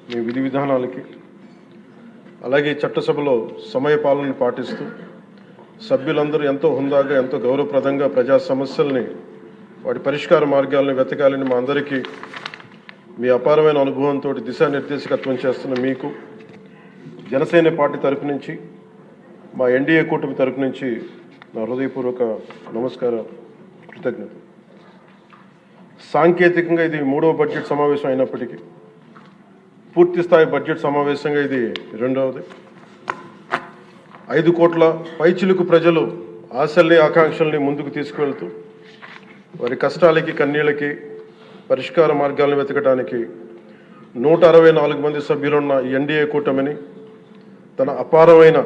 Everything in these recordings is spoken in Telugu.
మీ విధి విధానాలకి, అలాగే చట్టసభలో సమయపాలనను పాటిస్తూ సభ్యులందరూ ఎంతో హుందాగా, ఎంతో గౌరవప్రదంగా ప్రజా సమస్యల్ని, వాటి పరిష్కార మార్గాలను వెతకాలని మా అందరికీ మీ అపారమైన అనుభవంతో దిశానిర్దేశకత్వం చేస్తున్న మీకు జనసేన పార్టీ తరపు నుంచి, మా ఎన్డీఏ కూటమి తరపు నుంచి నా హృదయపూర్వక నమస్కారం, కృతజ్ఞత. సాంకేతికంగా ఇది 3వ బడ్జెట్ సమావేశం అయినప్పటికీ పూర్తి స్థాయి బడ్జెట్ సమావేశంగా ఇది 2వది. 5 కోట్ల పైచిలుకు ప్రజలు ఆశల్ని, ఆకాంక్షల్ని ముందుకు తీసుకువెళ్తూ వారి కష్టాలకి, కన్నీళ్ళకి పరిష్కార మార్గాలను వెతకడానికి 164 మంది సభ్యులున్న ఎన్డీఏ కూటమిని తన అపారమైన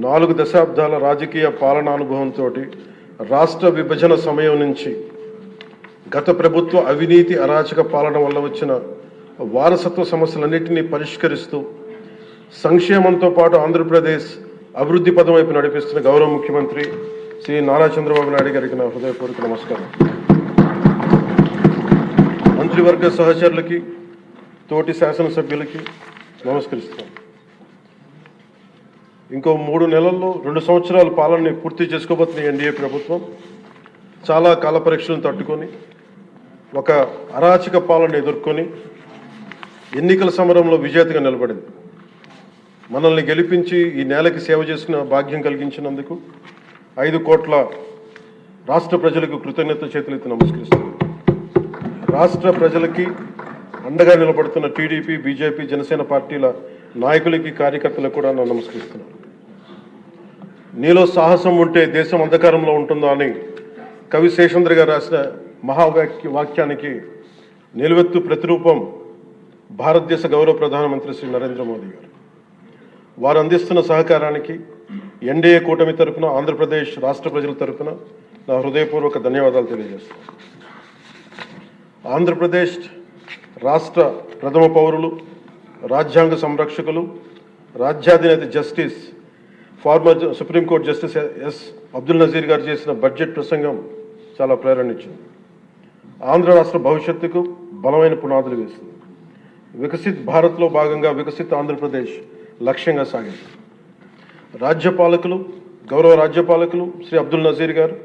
4 దశాబ్దాల రాజకీయ పాలనానుభవంతో రాష్ట్ర విభజన సమయం నుంచి గత ప్రభుత్వ అవినీతి, అరాచక పాలన వల్ల వచ్చిన వారసత్వ సమస్యలన్నింటినీ పరిష్కరిస్తూ సంక్షేమంతో పాటు ఆంధ్రప్రదేశ్ అభివృద్ధి పదం వైపు నడిపిస్తున్న గౌరవ ముఖ్యమంత్రి శ్రీ నారా చంద్రబాబు నాయుడు గారికి నా హృదయపూర్వక నమస్కారం. మంత్రివర్గ సహచరులకి, తోటి శాసనసభ్యులకి నమస్కరిస్తున్నాను. ఇంకో 3 నెలల్లో 2 సంవత్సరాల పాలనని పూర్తి చేసుకోబోతున్న ఎన్డీఏ ప్రభుత్వం చాలా కాల పరీక్షలను తట్టుకొని ఒక అరాచక పాలన ఎదుర్కొని ఎన్నికల సమరంలో విజేతగా నిలబడింది. మనల్ని గెలిపించి ఈ నేలకి సేవ చేసిన భాగ్యం కలిగించినందుకు 5 కోట్ల రాష్ట్ర ప్రజలకు కృతజ్ఞత చేతులెత్తి నమస్కరిస్తున్నాను. రాష్ట్ర ప్రజలకి అండగా నిలబడుతున్న టీడీపీ, బీజేపీ, జనసేన పార్టీల నాయకులకి, కార్యకర్తలకు కూడా నేను నమస్కరిస్తున్నాను. నీలో సాహసం ఉంటే దేశం అంధకారంలో ఉంటుందా అని కవి శేషేంద్ర గారు రాసిన వాక్యానికి నిలువెత్తు ప్రతిరూపం భారతదేశ గౌరవ ప్రధానమంత్రి శ్రీ నరేంద్ర మోదీ గారు. వారు అందిస్తున్న సహకారానికి ఎన్డీఏ కూటమి తరఫున, ఆంధ్రప్రదేశ్ రాష్ట్ర ప్రజల తరఫున నా హృదయపూర్వక ధన్యవాదాలు తెలియజేస్తున్నాను. ఆంధ్రప్రదేశ్ రాష్ట్ర ప్రథమ పౌరులు, రాజ్యాంగ సంరక్షకులు, రాజ్యాధినేత justice, former supreme court justice S Abdul Nazeer గారు చేసిన బడ్జెట్ ప్రసంగం చాలా ప్రేరణించింది. ఆంధ్ర రాష్ట్ర భవిష్యత్తుకు బలమైన పునాదులు వేస్తుంది. వికసిత్ భారత్లో భాగంగా వికసిత్ ఆంధ్రప్రదేశ్ లక్ష్యంగా సాగింది. రాజ్యపాలకులు, గౌరవ రాజ్యపాలకులు శ్రీ అబ్దుల్ నజీర్ గారు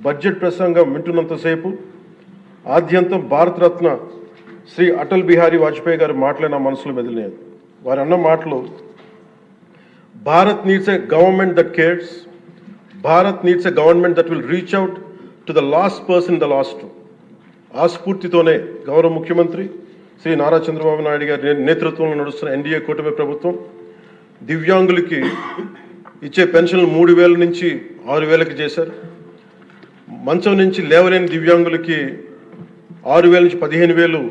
బడ్జెట్ ప్రసంగం వింటున్నంతసేపు ఆద్యంతం భారతరత్న శ్రీ అటల్ బిహారీ వాజ్పేయి గారు మాటలే నా మనసులో మెదిలినాయి. వారు అన్న మాటలు, Bharat needs a government that cares, Bharat needs a government that will reach out to the last person the last. ఆ స్ఫూర్తితోనే గౌరవ ముఖ్యమంత్రి శ్రీ నారా చంద్రబాబు నాయుడు గారి నేతృత్వంలో నడుస్తున్న ఎన్డీఏ కూటమి ప్రభుత్వం దివ్యాంగులకి ఇచ్చే పెన్షన్లు 3,000 నుంచి 6,000కి చేశారు. మంచం నుంచి లేవలేని దివ్యాంగులకి 6,000 నుంచి 15,000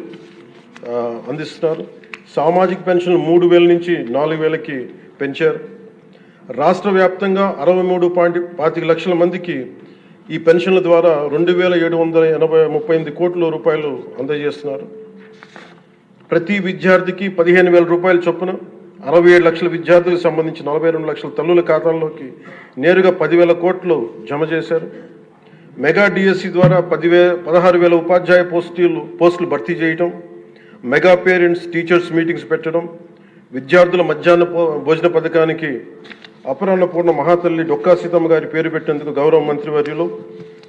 అందిస్తున్నారు. సామాజిక పెన్షన్లు 3,000 నుంచి 4,000కి పెంచారు. రాష్ట్ర వ్యాప్తంగా 63.25 లక్షల మందికి ఈ పెన్షన్ల ద్వారా 2,738 కోట్ల రూపాయలు అందజేస్తున్నారు. ప్రతి విద్యార్థికి 15,000 రూపాయల చొప్పున 67 లక్షల విద్యార్థులకు సంబంధించి 42 లక్షల తల్లుల ఖాతాల్లోకి నేరుగా 10,000 కోట్లు జమ చేశారు. మెగా డిఎస్సి ద్వారా 16,000 ఉపాధ్యాయ పోస్టులు భర్తీ చేయటం, మెగా పేరెంట్స్ టీచర్స్ మీటింగ్స్ పెట్టడం, విద్యార్థుల మధ్యాహ్న భోజన పథకానికి అపరాహ్న పూర్ణ మహాతల్లి డొక్కా సీతమ్మ గారి పేరు పెట్టేందుకు గౌరవ మంత్రివర్యులు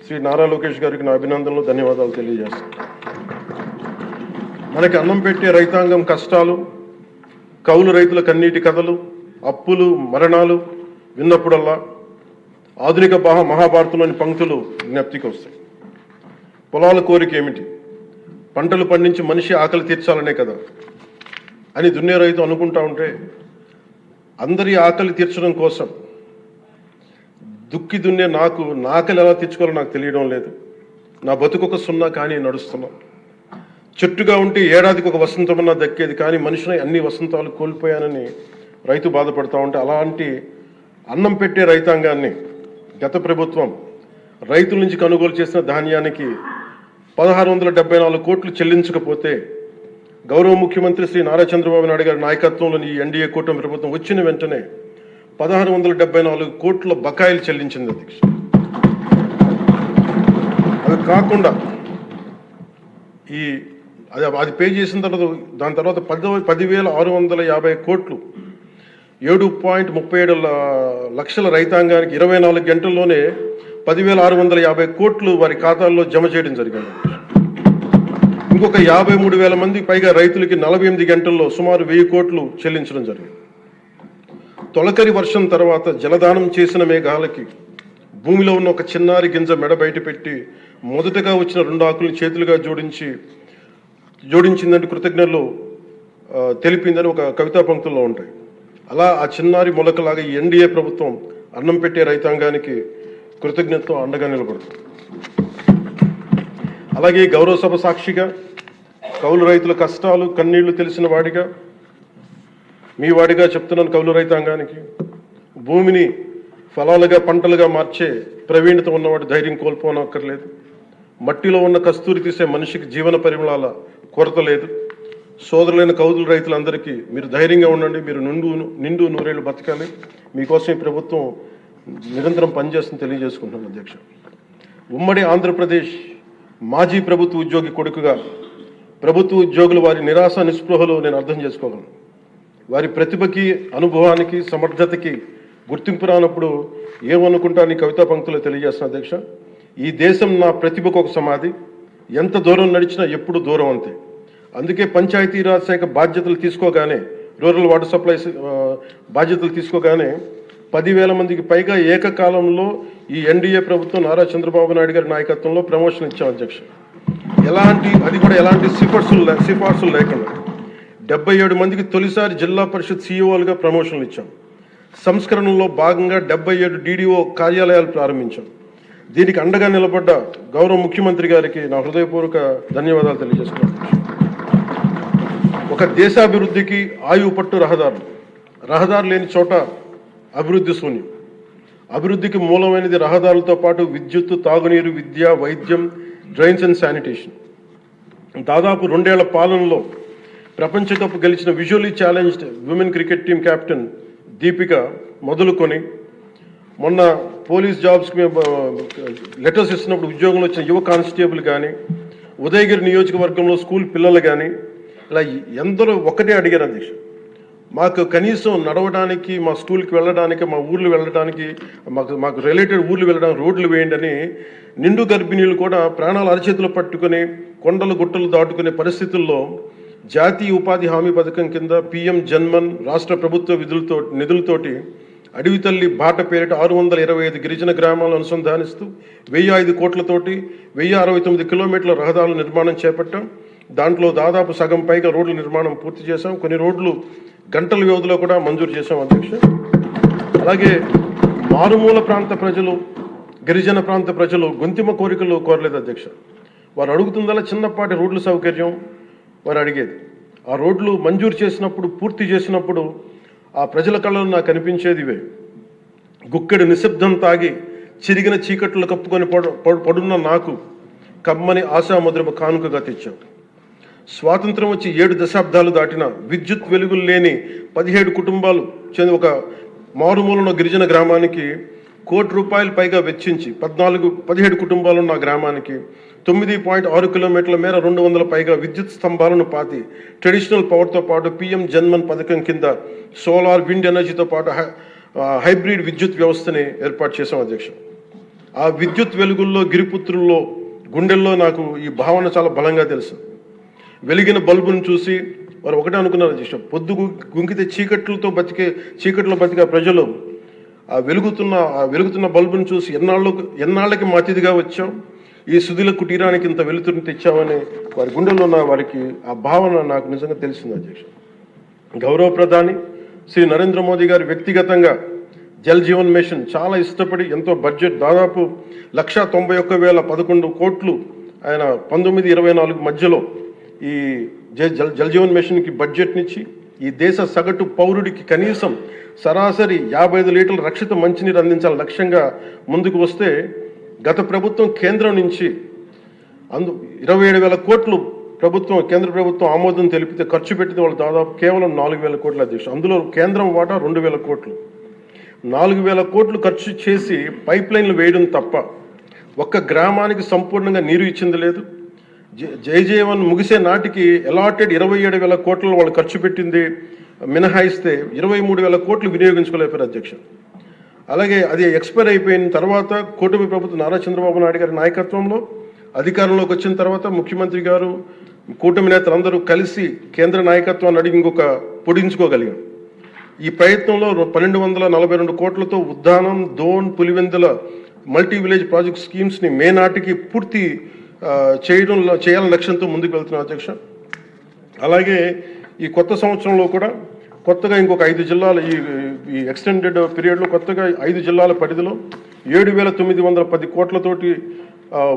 శ్రీ నారా లోకేష్ గారికి నా అభినందనలు, ధన్యవాదాలు తెలియజేస్తాను. మనకి అన్నం పెట్టే రైతాంగం కష్టాలు, కౌలు రైతుల కన్నీటి కథలు, అప్పులు, మరణాలు విన్నప్పుడల్లా ఆధునిక మహాభారతంలోని పంక్తులు జ్ఞప్తికి వస్తాయి. పొలాల కోరిక ఏమిటి? పంటలు పండించి మనిషి ఆకలి తీర్చాలనే కదా అని దున్నే రైతు అనుకుంటా ఉంటే, అందరి ఆకలి తీర్చడం కోసం దుక్కి దున్నే నా ఆకలి ఎలా తీర్చుకోవాలో నాకు తెలియడం లేదు. నా బతుకొక సున్నా కానీ నడుస్తున్నా. చెట్టుగా ఉంటే ఏడాదికి ఒక వసంతమన్నా దక్కేది, కానీ మనిషిని అన్ని వసంతాలు కోల్పోయానని రైతు బాధపడతా ఉంటే, అలాంటి అన్నం పెట్టే రైతాంగాన్ని గత ప్రభుత్వం రైతుల నుంచి కొనుగోలు చేసిన ధాన్యానికి 1,674 కోట్లు చెల్లించకపోతే గౌరవ ముఖ్యమంత్రి శ్రీ నారా చంద్రబాబు నాయుడు గారి నాయకత్వంలోని ఈ ఎన్డీఏ కూటమి ప్రభుత్వం వచ్చిన వెంటనే 1,674 కోట్ల బకాయిలు చెల్లించింది అధ్యక్ష. అది కాకుండా ఈ అది పే చేసిన తర్వాత దాని తర్వాత 10,650 కోట్లు 7.37 లక్షల రైతాంగానికి 24 గంటల్లోనే 10,650 కోట్లు వారి ఖాతాల్లో జమ చేయడం జరిగింది. ఇంకొక 53,000 మందికి పైగా రైతులకి 48 గంటల్లో సుమారు 1,000 కోట్లు చెల్లించడం జరిగింది. తొలకరి వర్షం తర్వాత జలదానం చేసిన మేఘాలకి భూమిలో ఉన్న ఒక చిన్నారి గింజ మెడ బయట పెట్టి మొదటగా వచ్చిన 2 ఆకులను చేతులుగా జోడించిందంటే కృతజ్ఞతలు తెలిపిందని ఒక కవితా పంక్తుల్లో ఉంటాయి. అలా ఆ చిన్నారి మొలకలాగా ఈ ఎన్డీఏ ప్రభుత్వం అన్నం పెట్టే రైతాంగానికి కృతజ్ఞతతో అండగా నిలబడుతుంది. అలాగే గౌరవ సభ సాక్షిగా కౌలు రైతుల కష్టాలు కన్నీళ్లు తెలిసిన వాడిగా మీ వాడిగా చెప్తున్నాను. కౌలు రైతాంగానికి భూమిని ఫలాలుగా పంటలుగా మార్చే ప్రవీణత ఉన్నవాడు ధైర్యం కోల్పోనక్కర్లేదు. మట్టిలో ఉన్న కస్తూరి తీసే మనిషికి జీవన పరిమళాల కొరత లేదు. సోదరులైన కౌలు రైతులందరికీ మీరు ధైర్యంగా ఉండండి. మీరు నిండు నూరేళ్లు బతకాలి. మీకోసం ఈ ప్రభుత్వం నిరంతరం పనిచేస్తుంది తెలియజేసుకుంటున్నాను అధ్యక్ష. ఉమ్మడి ఆంధ్రప్రదేశ్ మాజీ ప్రభుత్వ ఉద్యోగి కొడుకుగా ప్రభుత్వ ఉద్యోగులు వారి నిరాశ నిస్పృహలు నేను అర్థం చేసుకోగలను. వారి ప్రతిభకి అనుభవానికి సమర్థతకి గుర్తింపు రానప్పుడు ఏమనుకుంటా నీ కవితా పంక్తులు తెలియజేస్తున్నా అధ్యక్ష. ఈ దేశం నా ప్రతిభకు ఒక సమాధి, ఎంత దూరం నడిచినా ఎప్పుడు దూరం అంతే. అందుకే పంచాయతీరాజ్ శాఖ బాధ్యతలు తీసుకోగానే, రూరల్ వాటర్ సప్లైస్ బాధ్యతలు తీసుకోగానే 10,000 మందికి పైగా ఏకకాలంలో ఈ ఎన్డీఏ ప్రభుత్వం నారా చంద్రబాబు నాయుడు గారి నాయకత్వంలో ప్రమోషన్ ఇచ్చాం అధ్యక్ష. ఎలాంటి సిఫార్సులు లేకుండా 77 మందికి తొలిసారి జిల్లా పరిషత్ సీఈఓలుగా ప్రమోషన్లు ఇచ్చాం. సంస్కరణలో భాగంగా 77 డీడీఓ కార్యాలయాలు ప్రారంభించాం. దీనికి అండగా నిలబడ్డ గౌరవ ముఖ్యమంత్రి గారికి నా హృదయపూర్వక ధన్యవాదాలు తెలియజేస్తున్నాను. ఒక దేశాభివృద్ధికి ఆయువు పట్టు రహదారులు లేని చోట అభివృద్ధి శూన్యం. అభివృద్ధికి మూలమైనది రహదారులతో పాటు విద్యుత్తు, తాగునీరు, విద్య, వైద్యం, డ్రైన్స్ అండ్ శానిటేషన్. దాదాపు 2 ఏళ్ల పాలనలో ప్రపంచ కప్ గెలిచిన visually challenged women cricket team captain Deepika మొదలుకొని మొన్న పోలీస్ జాబ్స్కి మేము లెటర్స్ ఇస్తున్నప్పుడు ఉద్యోగంలో వచ్చిన యువ కానిస్టేబుల్ కానీ, ఉదయగిరి నియోజకవర్గంలో స్కూల్ పిల్లలు కానీ, ఇలా ఎందరో ఒకటే అడిగారు అధ్యక్ష. మాకు కనీసం నడవడానికి, మా స్కూల్కి వెళ్ళడానికి, మా ఊర్లు వెళ్ళడానికి, మాకు రిలేటెడ్ ఊర్లు వెళ్ళడానికి రోడ్లు వేయండి అని నిండు గర్భిణీలు కూడా ప్రాణాలు అరచేతులు పట్టుకుని కొండలు గుట్టలు దాటుకునే పరిస్థితుల్లో జాతీయ ఉపాధి హామీ పథకం కింద PM జన్మన్ రాష్ట్ర ప్రభుత్వ నిధులతోటి అడవి తల్లి బాట పేరిట 625 గిరిజన గ్రామాలను అనుసంధానిస్తూ 1,005 కోట్లతోటి 1,069 కిలోమీటర్ల రహదారుల నిర్మాణం చేపట్టాం. దాంట్లో దాదాపు సగం పైగా రోడ్ల నిర్మాణం పూర్తి చేశాం. కొన్ని రోడ్లు గంటల వ్యవధిలో కూడా మంజూరు చేశాం అధ్యక్ష. అలాగే మారుమూల ప్రాంత ప్రజలు, గిరిజన ప్రాంత ప్రజలు గొంతిమ కోరికలు కోరలేదు అధ్యక్ష. వారు అడుగుతుందలా చిన్నపాటి రోడ్ల సౌకర్యం వారు అడిగేది. ఆ రోడ్లు మంజూరు చేసినప్పుడు, పూర్తి చేసినప్పుడు ఆ ప్రజల కళ్ళలో నాకు కనిపించేది ఇవే. గుక్కెడు నిశ్శబ్దం తాగి చిరిగిన చీకట్లు కప్పుకొని పడున్న నాకు కమ్మని ఆశామధురమ కానుకగా తెచ్చాం. స్వాతంత్రం వచ్చి 7 దశాబ్దాలు దాటిన విద్యుత్ వెలుగులు లేని 17 కుటుంబాలు చెంది ఒక మారుమూలన గిరిజన గ్రామానికి ₹1 కోటి పైగా వెచ్చించి 17 కుటుంబాలున్న గ్రామానికి 9.6 కిలోమీటర్ల మేర 200 పైగా విద్యుత్ స్తంభాలను పాతి ట్రెడిషనల్ పవర్తో పాటు PM జన్మన్ పథకం కింద సోలార్, విండ్ ఎనర్జీతో పాటు హైబ్రిడ్ విద్యుత్ వ్యవస్థని ఏర్పాటు చేశాం అధ్యక్ష. ఆ విద్యుత్ వెలుగుల్లో, గిరిపుత్రుల్లో, గుండెల్లో నాకు ఈ భావన చాలా బలంగా తెలుసు. వెలిగిన బల్బును చూసి వారు ఒకటే అనుకున్నారు అధ్యక్ష, పొద్దు గుంకితే చీకట్లో బతికే ప్రజలు ఆ వెలుగుతున్న బల్బును చూసి ఎన్నాళ్ళకి మా అతిథిగా వచ్చాం, ఈ సుధీల కుటీరానికి ఇంత వెలుతురుని తెచ్చామని వారి గుండెల్లో ఉన్న వారికి ఆ భావన నాకు నిజంగా తెలిసింది అధ్యక్ష. గౌరవ ప్రధాని శ్రీ నరేంద్ర మోదీ గారు వ్యక్తిగతంగా జల్ జీవన్ మిషన్ చాలా ఇష్టపడి ఎంతో బడ్జెట్ దాదాపు 191,011 కోట్లు ఆయన 1924 మధ్యలో ఈ జల్ జీవన్ మిషన్కి బడ్జెట్నిచ్చి ఈ దేశ సగటు పౌరుడికి కనీసం సరాసరి 55 లీటర్ల రక్షిత మంచినీరు అందించాలని లక్ష్యంగా ముందుకు వస్తే గత ప్రభుత్వం కేంద్రం నుంచి 27,000 కోట్లు కేంద్ర ప్రభుత్వం ఆమోదం తెలిపితే ఖర్చు పెట్టింది వాళ్ళు దాదాపు కేవలం 4,000 కోట్ల అధ్యక్ష. అందులో కేంద్రం వాటా 2,000 కోట్లు. 4,000 కోట్లు ఖర్చు చేసి పైప్ లైన్లు వేయడం తప్ప ఒక్క గ్రామానికి సంపూర్ణంగా నీరు ఇచ్చింది లేదు. జైజీవన్ ముగిసే నాటికి అలాటెడ్ 27,000 కోట్లను వాళ్ళు ఖర్చు పెట్టింది మినహాయిస్తే 23,000 కోట్లు వినియోగించుకోలేపారు అధ్యక్ష. అలాగే అది ఎక్స్పైర్ అయిపోయిన తర్వాత కూటమి ప్రభుత్వం నారా చంద్రబాబు నాయుడు గారి నాయకత్వంలో అధికారంలోకి వచ్చిన తర్వాత ముఖ్యమంత్రి గారు కూటమి నేతలందరూ కలిసి కేంద్ర నాయకత్వాన్ని అడిగి ఇంకొక పొడించుకోగలిగాం. ఈ ప్రయత్నంలో 1,242 కోట్లతో Uddanam, Dhone, Pulivendula multi village project స్కీమ్స్ని మే నాటికి పూర్తి చేయాలని లక్ష్యంతో ముందుకు వెళ్తున్నాం అధ్యక్ష. అలాగే ఈ కొత్త సంవత్సరంలో కూడా కొత్తగా ఇంకొక 5 జిల్లాలు ఈ ఎక్స్టెండెడ్ పీరియడ్లో కొత్తగా 5 జిల్లాల పరిధిలో 7,910 కోట్లతోటి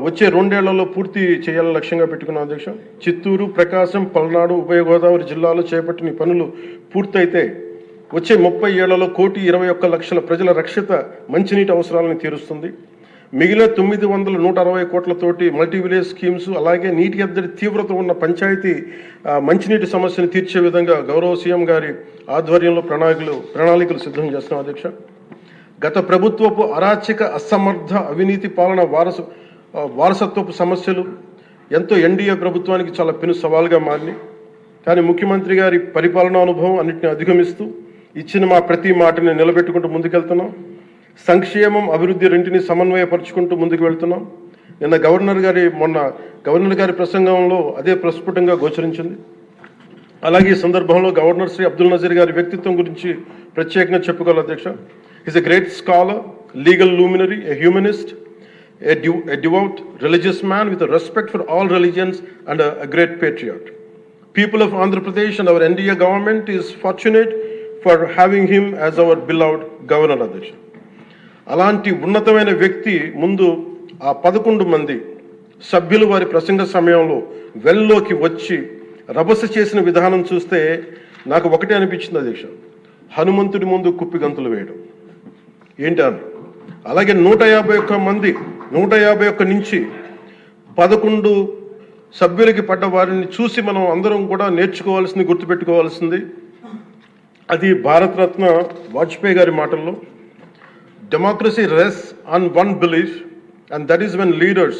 వచ్చే 2 ఏళ్లలో పూర్తి చేయాలని లక్ష్యంగా పెట్టుకున్నాం అధ్యక్ష. చిత్తూరు, ప్రకాశం, పల్నాడు, ఉభయ గోదావరి జిల్లాలో చేపట్టిన పనులు పూర్తయితే వచ్చే 30 ఏళ్లలో 1,21,00,000 ప్రజల రక్షిత మంచినీటి అవసరాలను తీరుస్తుంది. మిగిలిన 960 కోట్లతోటి మల్టీ విలేజ్ స్కీమ్స్, అలాగే నీటి ఎద్దడి తీవ్రత ఉన్న పంచాయతీ మంచినీటి సమస్యను తీర్చే విధంగా గౌరవ సీఎం గారి ఆధ్వర్యంలో ప్రణాళికలు సిద్ధం చేస్తున్నాం అధ్యక్ష. గత ప్రభుత్వపు అరాచక, అసమర్థ, అవినీతి పాలన వారసత్వపు సమస్యలు ఎంతో ఎన్డీఏ ప్రభుత్వానికి చాలా పెను సవాల్గా మారినాయి. కానీ ముఖ్యమంత్రి గారి పరిపాలనా అనుభవం అన్నింటిని అధిగమిస్తూ ఇచ్చిన ప్రతి మాటని నిలబెట్టుకుంటూ ముందుకెళ్తున్నాం. సంక్షేమం, అభివృద్ధి రెంటిని సమన్వయపరుచుకుంటూ ముందుకు వెళ్తున్నాం. మొన్న గవర్నర్ గారి ప్రసంగంలో అదే ప్రస్ఫుటంగా గోచరించింది. అలాగే ఈ సందర్భంలో గవర్నర్ శ్రీ అబ్దుల్ నజీర్ గారి వ్యక్తిత్వం గురించి ప్రత్యేకంగా చెప్పుకోవాలి అధ్యక్ష. Is a great scholar, legal luminary, a humanist, a devout religious man with a respect for all religions and a great patriot. People of Andhra Pradesh and our NDA government is fortunate for having him as our beloved governor అధ్యక్ష. అలాంటి ఉన్నతమైన వ్యక్తి ముందు ఆ 11 మంది సభ్యులు వారి ప్రసంగ సమయంలో వెల్లోకి వచ్చి రభస చేసిన విధానం చూస్తే నాకు ఒకటే అనిపించింది అధ్యక్ష, హనుమంతుడి ముందు కుప్పి గంతులు వేయడం ఏంటి అని. అలాగే 151 నుంచి 11 సభ్యులకి పడ్డ వారిని చూసి మనం అందరం కూడా నేర్చుకోవాల్సింది, గుర్తుపెట్టుకోవాల్సింది అది భారతరత్న వాజ్పేయి గారి మాటల్లో, democracy రెsts on one belief, and that is when leaders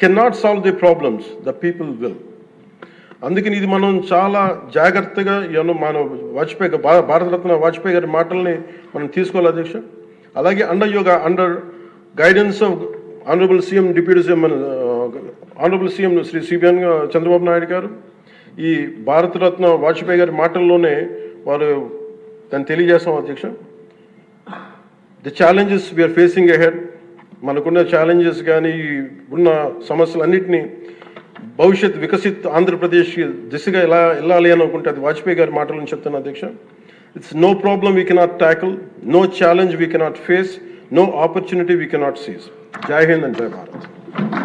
cannot solve their problems, the people will. అందుకని ఇది మనం చాలా జాగ్రత్తగా మన భారతరత్న వాజ్పేయి గారి మాటల్ని మనం తీసుకోవాలి అధ్యక్ష. అలాగే under guidance of honourable CM Shri CBN Chandrababu Naidu garu ఈ భారతరత్న వాజ్పేయి గారి మాటల్లోనే వారు దాన్ని తెలియజేస్తాం అధ్యక్ష. The challenges we are facing ahead, మనకున్న ఛాలెంజెస్ కానీ ఉన్న సమస్యలన్నింటినీ భవిష్యత్ వికసిత్ ఆంధ్రప్రదేశ్ దిశగా ఎలా వెళ్ళాలి అని అనుకుంటే అది వాజ్పేయి గారి మాటలను చెప్తాను అధ్యక్ష. It's no problem we cannot tackle, no challenge we cannot face, no opportunity we cannot seize. Jai Hind and Jai Bharat.